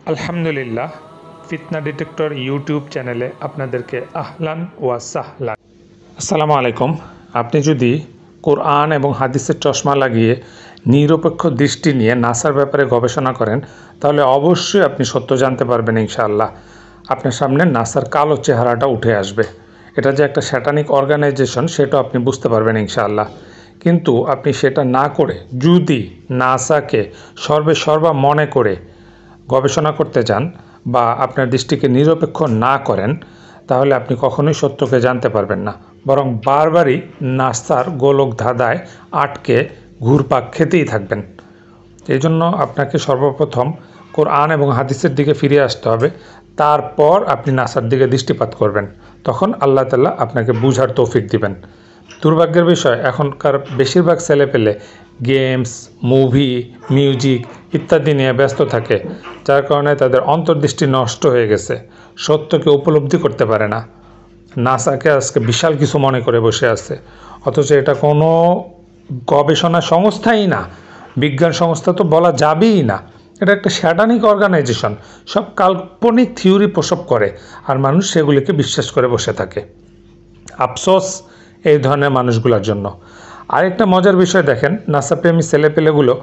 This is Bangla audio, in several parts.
আলহামদুলিল্লাহ, ফিতনা ডিটেক্টর ইউটিউব চ্যানেলে আপনাদেরকে আহলান ওয়া সাহলান। আসসালামু আলাইকুম। আপনি যদি কোরআন এবং হাদিসের চশমা লাগিয়ে নিরপেক্ষ দৃষ্টি নিয়ে নাসার ব্যাপারে গবেষণা করেন, তাহলে অবশ্যই আপনি সত্য জানতে পারবেন ইনশাআল্লাহ। আপনার সামনে নাসার কালো চেহারাটা উঠে আসবে। এটা যে একটা স্যাটানিক অর্গানাইজেশন, সেটা আপনি বুঝতে পারবেন ইনশাআল্লাহ। কিন্তু আপনি সেটা না করে যদি নাসাকে সর্বা মনে করে গবেষণা করতে যান বা আপনার দৃষ্টিকে নিরপেক্ষ না করেন, তাহলে আপনি কখনোই সত্যকে জানতে পারবেন না, বরং বারবারই নাসার গোলক ধাঁধায় আটকে ঘুরপাক খেতেই থাকবেন। এই জন্য আপনাকে সর্বপ্রথম কোরআন এবং হাদিসের দিকে ফিরে আসতে হবে, তারপর আপনি নাসার দিকে দৃষ্টিপাত করবেন। তখন আল্লাহ তাআলা আপনাকে বুঝার তৌফিক দিবেন। দুর্ভাগ্যের বিষয়, এখনকার বেশিরভাগ ছেলেপেলে গেমস, মুভি, মিউজিক ইত্যাদি নিয়ে ব্যস্ত থাকে, যার কারণে তাদের অন্তর্দৃষ্টি নষ্ট হয়ে গেছে, সত্যকে উপলব্ধি করতে পারে না। নাসাকে আজকে বিশাল কিছু মনে করে বসে আছে, অথচ এটা কোনো গবেষণা সংস্থাই না, বিজ্ঞান সংস্থা তো বলা যাবেই না। এটা একটা স্যাটানিক অর্গানাইজেশন, সব কাল্পনিক থিওরি প্রসব করে আর মানুষ সেগুলিকে বিশ্বাস করে বসে থাকে। আফসোস এই ধরনের মানুষগুলোর জন্য। আরেকটা মজার বিষয় দেখেন, নাসাপ্রেমী ছেলেপেলেগুলো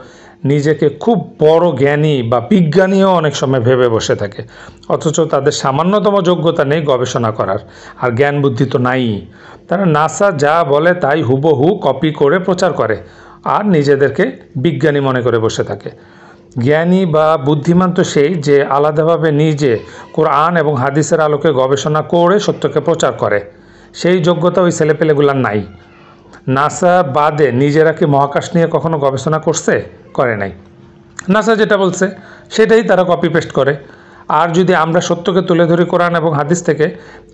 নিজেকে খুব বড় জ্ঞানী বা বিজ্ঞানীও অনেক সময় ভেবে বসে থাকে, অথচ তাদের সামান্যতম যোগ্যতা নেই গবেষণা করার, আর জ্ঞান বুদ্ধি তো নাই। তারা নাসা যা বলে তাই হুবহু কপি করে প্রচার করে আর নিজেদেরকে বিজ্ঞানী মনে করে বসে থাকে। জ্ঞানী বা বুদ্ধিমান তো সেই যে আলাদাভাবে নিজে কোরআন এবং হাদিসের আলোকে গবেষণা করে সত্যকে প্রচার করে। সেই যোগ্যতা ওই ছেলেপেলেগুলার নাই। নাসা বাদে নিজেরা কি মহাকাশ নিয়ে কখনো গবেষণা করছে? করে নাই। নাসা যেটা বলছে সেটাই তারা কপি পেস্ট করে। আর যদি আমরা সত্যকে তুলে ধরি কোরআন এবং হাদিস থেকে,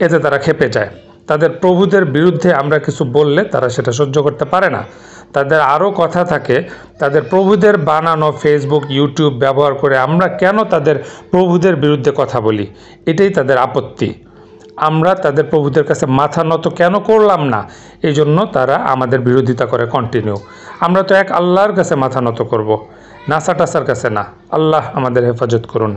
এতে তারা ক্ষেপে যায়। তাদের প্রভুদের বিরুদ্ধে আমরা কিছু বললে তারা সেটা সহ্য করতে পারে না। তাদের আরও কথা থাকে, তাদের প্রভুদের বানানো ফেসবুক, ইউটিউব ব্যবহার করে আমরা কেন তাদের প্রভুদের বিরুদ্ধে কথা বলি, এটাই তাদের আপত্তি। আমরা তাদের প্রভুদের কাছে মাথা নত কেন করলাম না, এই জন্য তারা আমাদের বিরোধিতা করে কন্টিনিউ। আমরা তো এক আল্লাহর কাছে মাথা নত করব, নাসা টাসার কাছে না। আল্লাহ আমাদের হেফাজত করুন।